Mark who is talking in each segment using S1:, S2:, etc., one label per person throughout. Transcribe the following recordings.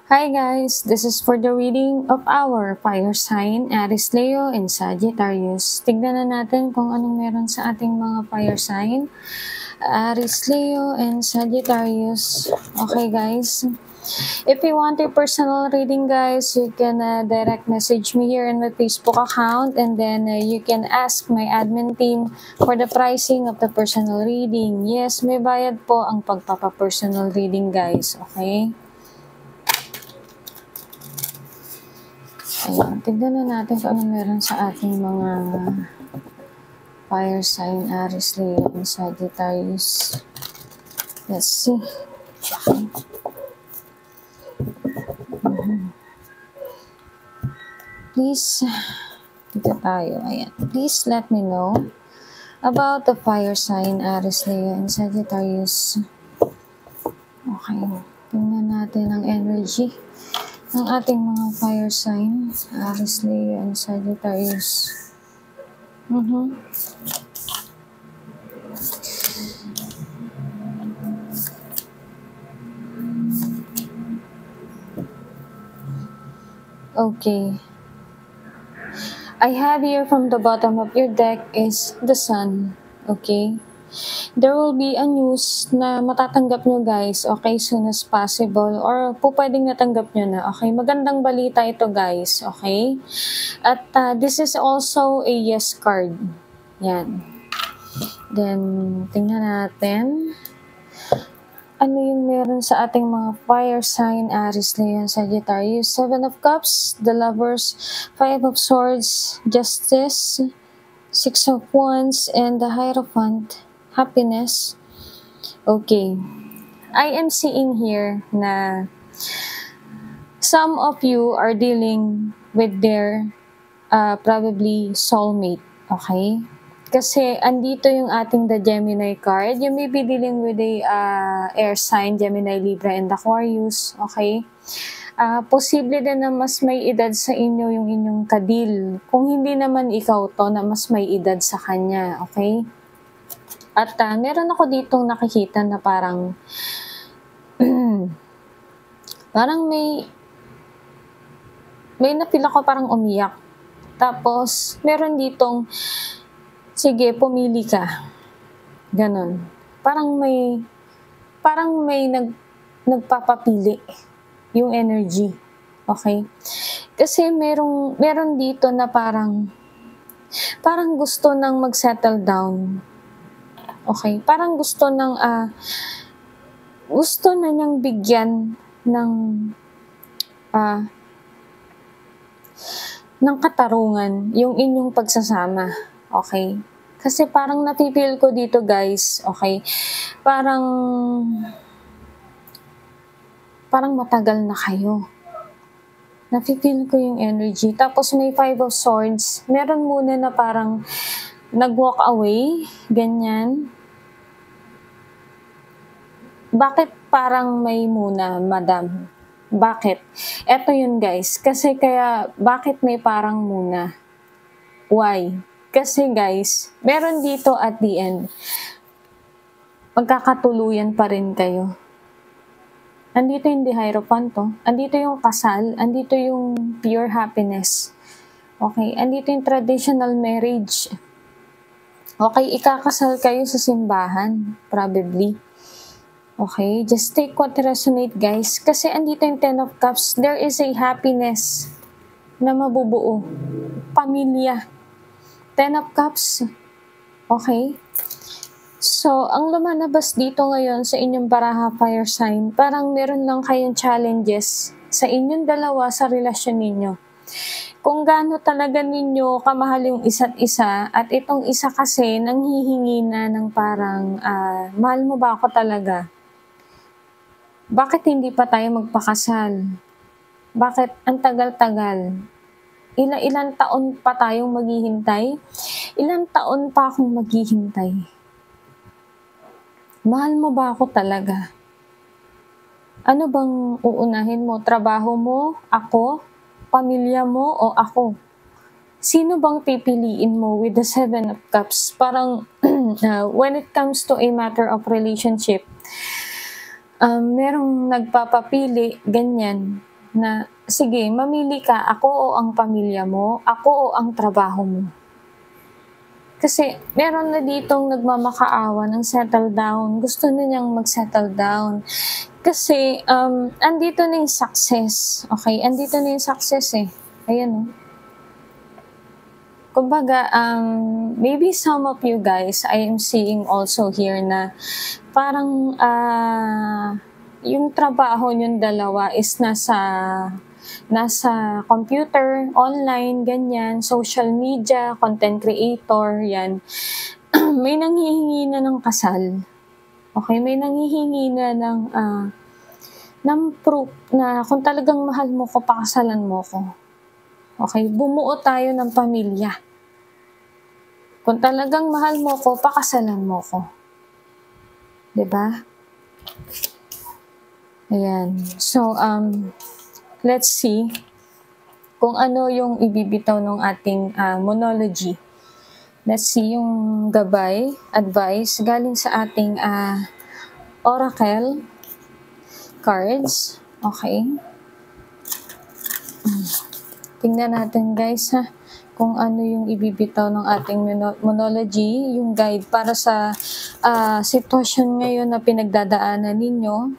S1: Hi guys, this is for the reading of our fire sign, Aries, Leo, and Sagittarius. Tignan na natin kung anong meron sa ating mga fire sign, Aries, Leo, and Sagittarius. Okay guys, if you want a personal reading guys, you can direct message me here in my Facebook account, and then you can ask my admin team for the pricing of the personal reading. Yes, may bayad po ang pagpapa-personal reading guys, okay? Ayan, tignan na natin kung ano meron sa ating mga fire sign, Aries, Leo, and Sagittarius. Let's see. Okay. Please, dito tayo. Ayan. Please let me know about the fire sign, Aries, Leo, and Sagittarius. Okay. Tingnan natin ang energy ng ating mga fire sign, Aries, Leo, and Sagittarius. Okay. I have here from the bottom of your deck is the Sun. Okay. There will be a news na matatanggap nyo guys, okay, soon as possible, or po pwedeng natanggap nyo na, okay. Magandang balita ito guys, okay. At this is also a yes card. Yan. Then, tingnan natin. Ano yung meron sa ating mga fire sign, Aries, Leo, and Sagittarius? 7 of Cups, the Lovers, 5 of Swords, Justice, 6 of Wands, and the Hierophant, Happiness. Okay. I am seeing here na some of you are dealing with their probably soulmate. Okay? Kasi andito yung ating the Gemini card. You may be dealing with a air sign, Gemini, Libra, and Aquarius. Okay? Posible din na mas may edad sa inyo yung inyong kadil. Kung hindi naman ikaw to, na mas may edad sa kanya. Okay? At meron ako ditong nakikita na parang parang may napila ko parang umiyak. Tapos, meron ditong sige, pumili ka. Ganon. Parang may nagpapapili yung energy. Okay? Kasi meron dito na parang gusto nang mag-settle down. Okay? Parang gusto na niyang bigyan ng katarungan yung inyong pagsasama. Okay? Kasi parang napipil ko dito guys, okay? Parang matagal na kayo. Napipil ko yung energy. Tapos may 5 of Swords. Meron muna na parang nag-walk away, ganyan. Bakit parang may muna, madam? Bakit? Eto yun guys. Kasi kaya, bakit may parang muna? Why? Kasi guys, meron dito at the end, magkakatuluyan pa rin kayo. Andito yung Hierophant, andito yung kasal, andito yung pure happiness. Okay, andito yung traditional marriage. Okay, ikakasal kayo sa simbahan, probably. Okay, just take what resonate guys. Kasi andito yung 10 of Cups, there is a happiness na mabubuo. Pamilya. 10 of Cups. Okay? So, ang lumalabas dito ngayon sa inyong baraha fire sign, parang meron lang kayong challenges sa inyong dalawa sa relasyon ninyo. Kung gaano talaga ninyo kamahal yung isa't isa, at itong isa kasi nanghihingi na ng parang, mahal mo ba ako talaga? Bakit hindi pa tayo magpakasal? Bakit ang tagal-tagal? Ilang taon pa tayong maghihintay? Ilang taon pa akong maghihintay? Mahal mo ba ako talaga? Ano bang uunahin mo? Trabaho mo? Ako? Pamilya mo? O ako? Sino bang pipiliin mo with the 7 of Cups? Parang when it comes to a matter of relationship, merong nagpapapili, ganyan. na, sige, mamili ka, ako o ang pamilya mo, ako o ang trabaho mo. Kasi meron na ditong nagmamakaawa ng settle down. Gusto na niyang mag-settle down. Kasi andito na yung success. Okay? Andito na yung success eh. Ayan oh. Kumbaga, maybe some of you guys, I am seeing also here na parang yung trabaho yung dalawa is nasa computer, online, ganyan, social media, content creator, yan. May nanghihingi na ng kasal. Okay, may nanghihingi na ng proof na kung talagang mahal mo ko, pakasalan mo ko. Okay, bumuo tayo ng pamilya. Kung talagang mahal mo ko, pakasalan mo ko. 'Di ba? Ayan. So, let's see kung ano yung ibibitaw ng ating monology. Let's see yung gabay, advice, galing sa ating oracle cards. Okay. Tingnan natin guys ha, kung ano yung ibibitaw ng ating monology, yung guide para sa sitwasyon ngayon na pinagdadaanan ninyo.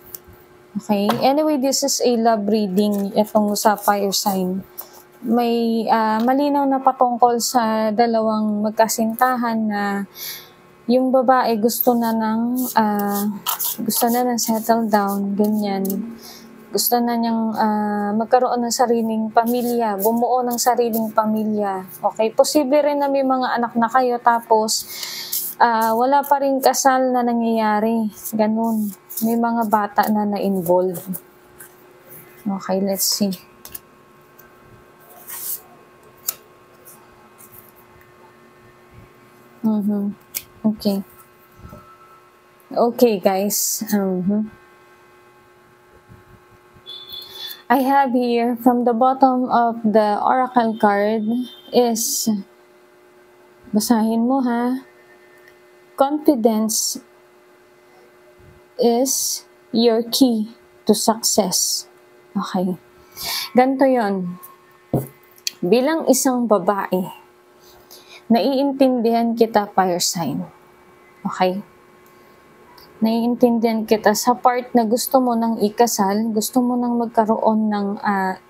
S1: Okay. Anyway, this is a love reading itong sa fire sign. May malinaw na patungkol sa dalawang magkasintahan na yung babae gusto na ng settle down, ganyan. Gusto na niyang magkaroon ng sariling pamilya, bumuo ng sariling pamilya. Okay, posible rin na may mga anak na kayo tapos wala pa rin kasal na nangyayari. Ganun. May mga bata na na-involve. Okay, let's see. Okay. Okay, guys. I have here from the bottom of the oracle card is, basahin mo ha, confidence is your key to success. Okay. Ganito yon. Bilang isang babae, naiintindihan kita, fire sign. Okay? Naiintindihan kita sa part na gusto mo nang ikasal, gusto mo nang magkaroon ng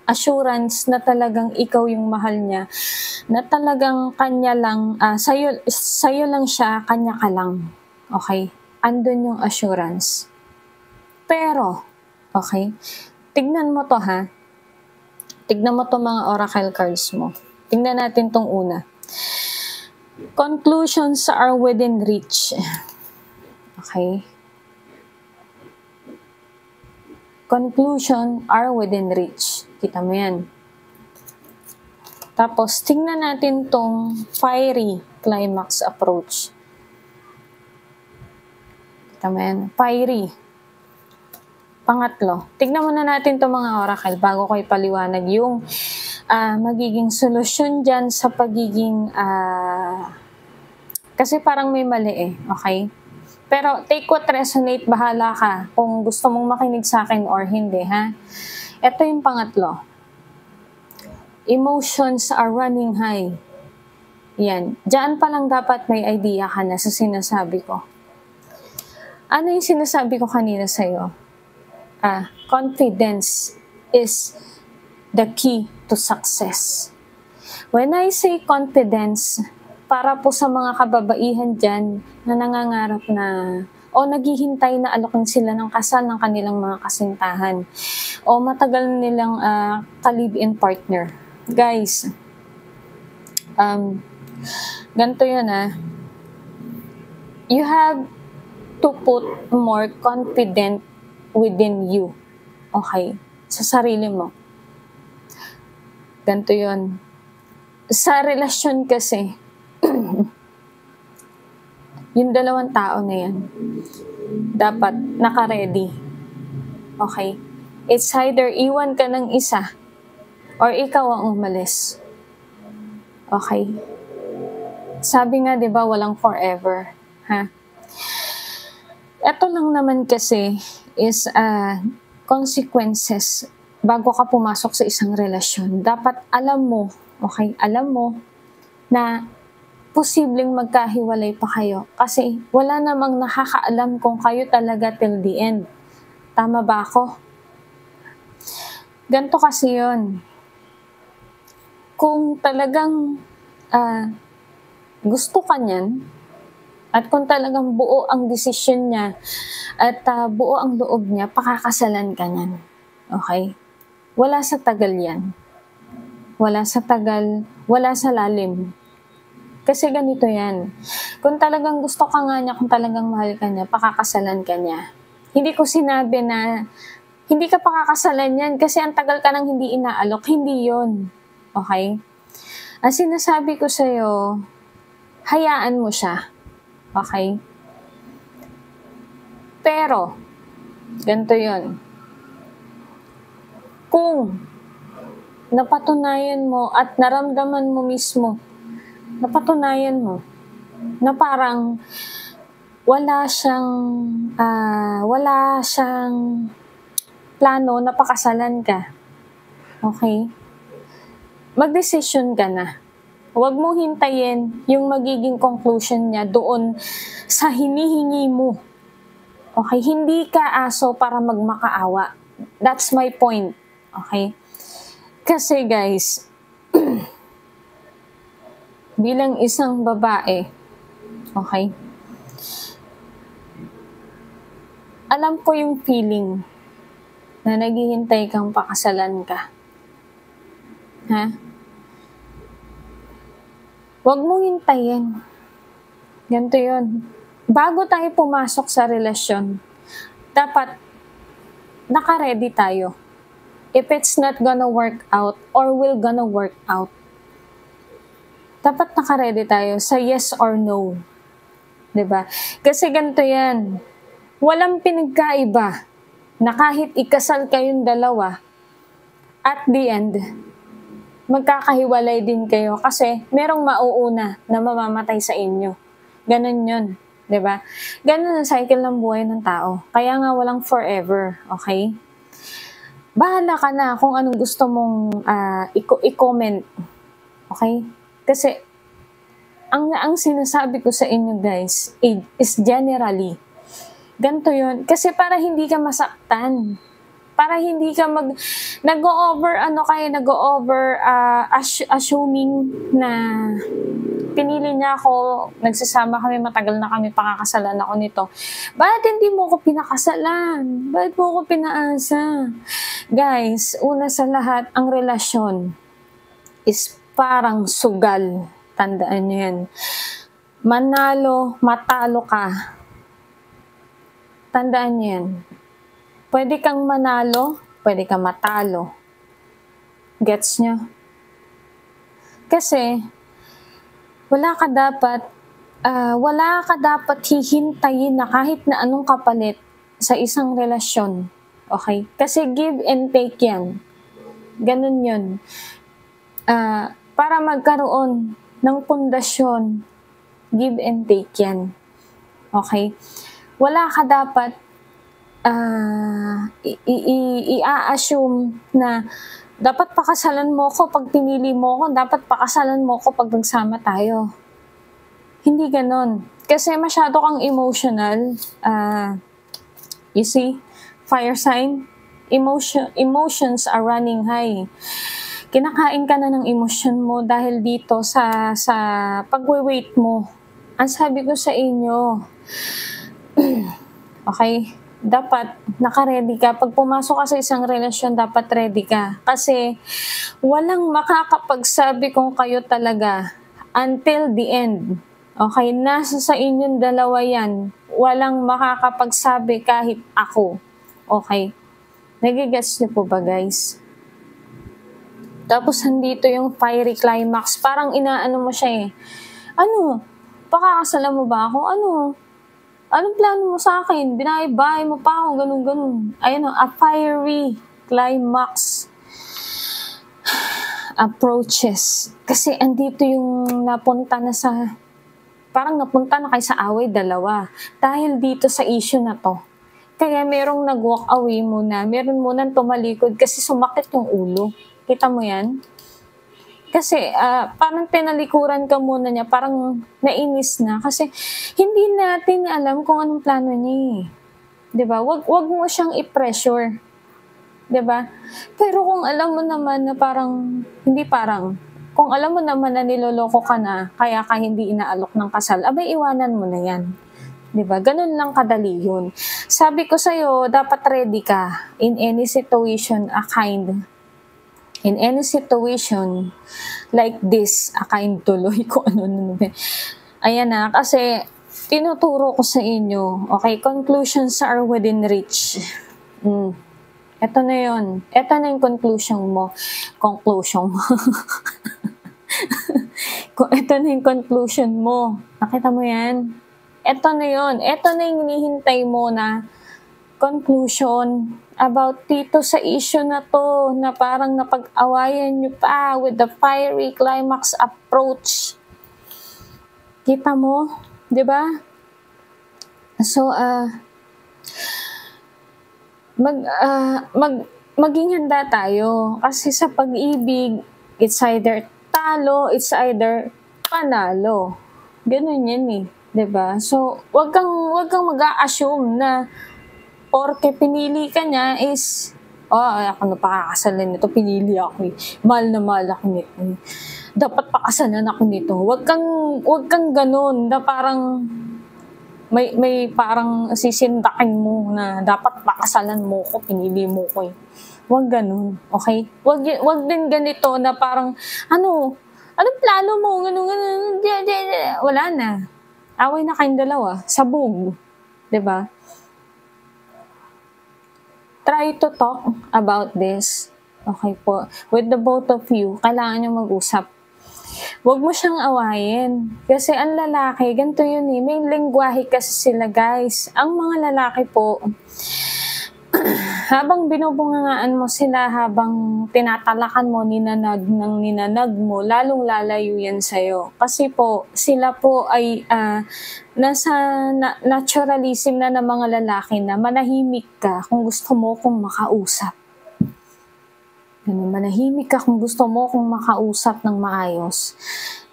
S1: assurance na talagang ikaw yung mahal niya, na talagang kanya lang, sa'yo lang siya, kanya ka lang. Okay? Andun yung assurance. Pero, okay, tignan mo to ha. Tignan mo to mga oracle cards mo. Tignan natin tong una. Conclusions are within reach. Okay? Conclusion are within reach. Kita mo yan. Tapos, tingnan natin tong fiery climax approach. Kita mo yan. Fiery. Pangatlo. Tingnan muna natin tong mga oracle bago ko ipaliwanag yung magiging solusyon dyan sa pagiging kasi parang may mali eh. Okay? Pero take what resonate, bahala ka kung gusto mong makinig sa akin or hindi, ha? Ito yung pangatlo. Emotions are running high. Yan. Diyan pa lang dapat may idea ka na sa sinasabi ko. Ano yung sinasabi ko kanina sa'yo? Confidence is the key to success. When I say confidence, para po sa mga kababaihan dyan na nangangarap na o naghihintay na alokin sila ng kasal ng kanilang mga kasintahan o matagal nilang ka-live-in partner. Guys, ganito yun you have to put more confident within you. Okay? Sa sarili mo. Ganito yun. Sa relasyon kasi, yung dalawang tao na yan, dapat naka-ready. Okay? It's either iwan ka ng isa or ikaw ang umalis. Okay? Sabi nga, di ba, walang forever. Ha? Ito lang naman kasi is consequences bago ka pumasok sa isang relasyon, dapat alam mo, okay, alam mo na posibleng magkahiwalay pa kayo kasi wala namang nakakaalam kung kayo talaga till the end. Tama ba ako? Ganto kasi yun. Kung talagang gusto ka niyan, at kung talagang buo ang desisyon niya at buo ang loob niya, pakakasalan ka niyan. Okay? Wala sa tagal yan. Wala sa tagal, wala sa lalim. Kasi ganito yan. Kung talagang gusto ka nga niya, kung talagang mahal ka niya, pakakasalan ka niya. Hindi ko sinabi na hindi ka pakakasalan yan kasi ang tagal ka nang hindi inaalok. Hindi yon. Okay? Ang sinasabi ko sa'yo, hayaan mo siya. Okay? Pero, ganito yon. Kung napatunayan mo at naramdaman mo mismo, napatunayan mo na parang wala siyang plano na pakasalan ka. Okay? Magdesisyon ka na. Huwag mo hintayin yung magiging conclusion niya doon sa hinihingi mo. Okay? Hindi ka aso para magmakaawa. That's my point. Okay? Kasi guys, bilang isang babae, okay, alam ko yung feeling na naghihintay kang pakasalan ka. Ha? Huwag mong hintayin. Ganito yun. Bago tayo pumasok sa relasyon, dapat naka-ready tayo. If it's not gonna work out or will gonna work out, dapat naka-ready tayo sa yes or no. 'Di ba? Kasi ganito yan. Walang pinagkaiba na kahit ikasal kayong dalawa, at the end, magkakahiwalay din kayo kasi merong mauuna na mamamatay sa inyo. Ganon yun. 'Di ba? Ganon ang cycle ng buhay ng tao. Kaya nga walang forever. Okay? Bahala ka na kung anong gusto mong i-comment. Okay? Kasi, ang sinasabi ko sa inyo guys, is generally, ganito yun. Kasi para hindi ka masaktan. Para hindi ka assuming na pinili niya ako, nagsasama kami, matagal na kami, pakakasalan ako nito. Bakit hindi mo ko pinakasalan? Bakit mo ko pinaasa? Guys, una sa lahat, ang relasyon is parang sugal. Tandaan nyo yan. Manalo, matalo ka. Tandaan nyo yan. Pwede kang manalo, pwede kang matalo. Gets nyo? Kasi, wala ka dapat hihintayin na kahit na anong kapalit sa isang relasyon. Okay? Kasi give and take yan. Ganun yun. Para magkaroon ng pundasyon, give and take yan. Okay? Wala ka dapat i-assume na dapat pakasalan mo ko pag pinili mo ko, dapat pakasalan mo ko pag nagsama tayo. Hindi ganon. Kasi masyado kang emotional. You see? Fire sign. Emotions are running high. Kinakain ka na ng emosyon mo dahil dito sa pag-wait mo. Ang sabi ko sa inyo, okay, dapat naka-ready ka. Pag pumasok ka sa isang relasyon, dapat ready ka. Kasi walang makakapagsabi kung kayo talaga until the end. Okay, nasa sa inyong dalawa yan. Walang makakapagsabi kahit ako. Okay, nagigets niyo po ba guys? Tapos nandito yung fiery climax. Parang inaano mo siya eh. Ano? Pakakasalan mo ba ako? Ano? Anong plano mo sa akin? Binahay-bahay mo pa ako, ganun-ganun. Ayun o, a fiery climax approaches. Kasi andito yung napunta na kayo sa away, dalawa. Dahil dito sa issue na to. Kaya merong nag-walk away muna, meron munang tumalikod kasi sumakit yung ulo. Kita mo yan? Kasi parang tinalikuran ka muna niya, parang nainis na. Kasi hindi natin alam kung anong plano niya eh. 'Di ba? Wag mo siyang i-pressure. 'Di ba? Pero kung alam mo naman na kung alam mo naman na niloloko ka na, kaya ka hindi inaalok ng kasal, abay iwanan mo na yan. 'Di ba? Ganun lang kadali yun. Sabi ko sa'yo, dapat ready ka in any situation, in any situation like this, tuloy ko ano. Ayan na, kasi tinuturo ko sa inyo, okay, conclusions are within reach. Ito na yun. Ito na yung conclusion mo. Ito na yung conclusion mo. Nakita mo yan? Ito na yun. Ito na yung hinihintay mo na conclusion about dito sa issue na to, na parang napag-awayan nyo pa with the fiery climax approach. Kita mo? 'Di ba? So, maging handa tayo. Kasi sa pag-ibig, it's either talo, it's either panalo. Ganun yan eh. 'Di ba? So, wag kang mag-a-assume na porke pinili ka niya is, ako na pakakasalan nito, pinili ako eh. Mahal na mahal ako nito. Dapat pakasalan ako nito. Wag kang ganun na parang may parang sisindakin mo na dapat pakasalan mo ko, pinili mo ko eh. Wag ganun, okay? Wag din ganito na parang, anong plano mo? Ganun. Wala na. Away na kayong dalawa. Sabog. 'Di ba? Try to talk about this. Okay po. With the both of you, kailangan nyo mag-usap. Huwag mo siyang awayin. Kasi ang lalaki, ganito yun eh. May lengguwahe kasi sila, guys. Ang mga lalaki po, habang binubungangaan mo sila, habang tinatalakan mo, ninanag mo, lalong lalayo yan sa'yo. Kasi po, sila po ay nasa naturalism na ng mga lalaki na manahimik ka kung gusto mo kung makausap. Manahimik ka kung gusto mo kung makausap ng maayos.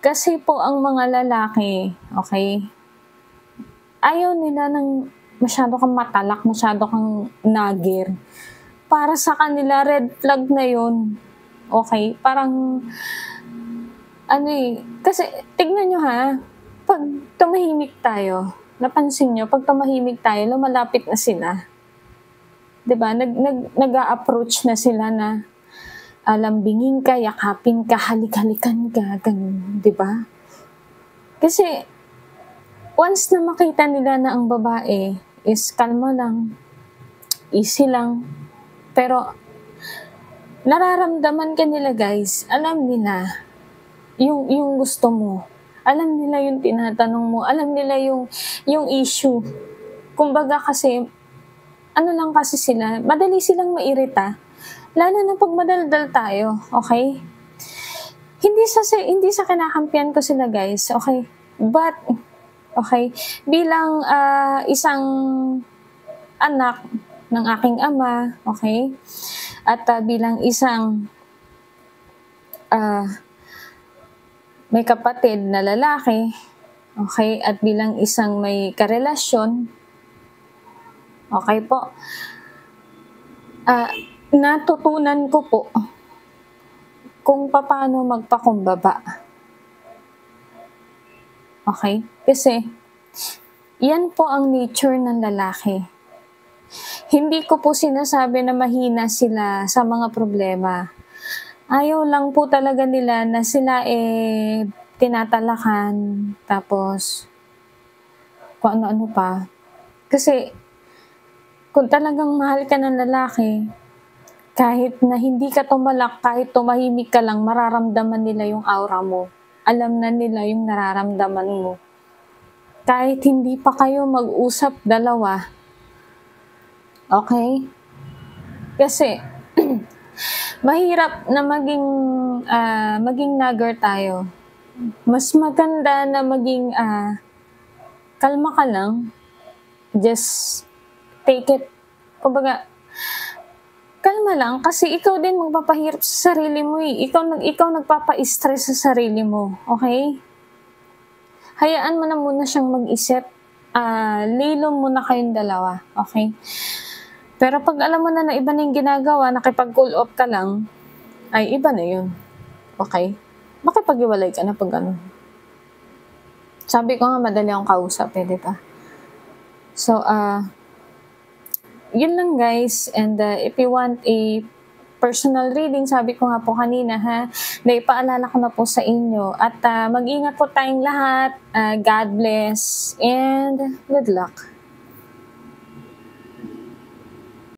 S1: Kasi po ang mga lalaki, okay, ayaw nila ng masyado kang matalak, masyado kang nagir. Para sa kanila, red flag na yun. Okay? Parang, kasi tignan nyo ha, pag tumahimik tayo, napansin nyo, pag tumahimik tayo, lumalapit na sila. 'Di ba? Nag-a-approach na sila na lambingin ka, yakapin ka, halik-halikan ka, ganun. 'Di ba? Kasi, once na makita nila na ang babae is kalma lang, easy lang, pero nararamdaman ka nila, guys. Alam nila yung gusto mo. Alam nila yung tinatanong mo. Alam nila yung issue. Kumbaga kasi, lang kasi sila, madali silang mairita. Lalo na pag madaldal tayo, okay? Hindi sa kinakampihan ko sila, guys, okay? But, okay, bilang isang anak ng aking ama, okay? At bilang isang may kapatid na lalaki, okay? At bilang isang may karelasyon, okay po, natutunan ko po kung paano magpakumbaba. Okay? Kasi, yan po ang nature ng lalaki. Hindi ko po sinasabi na mahina sila sa mga problema. Ayaw lang po talaga nila na sila tinatalakan, tapos kung ano-ano pa. Kasi, kung talagang mahal ka ng lalaki, kahit na hindi ka tumalak, kahit tumahimik ka lang, mararamdaman nila yung aura mo. Alam na nila yung nararamdaman mo. Kahit hindi pa kayo mag-usap dalawa. Okay? Kasi, mahirap na maging nagger tayo. Mas maganda na maging kalma ka lang. Just take it Kumbaga, kalma lang kasi ikaw din magpapahirap sa sarili mo eh. Ikaw nagpapa-stress sa sarili mo, okay? Hayaan mo na muna siyang mag-isip. Lilom muna kayong dalawa, okay? Pero pag alam mo na iba na yung ginagawa, nakipag-cool off ka lang, ay iba na yun. Okay? Makipag-iwalay ka na pag ano. Sabi ko nga, madali akong kausap eh, di ba? So, yun lang guys. And if you want a personal reading, sabi ko nga po kanina ha, naipaalala ko na po sa inyo. At mag-ingat po tayong lahat. God bless and good luck.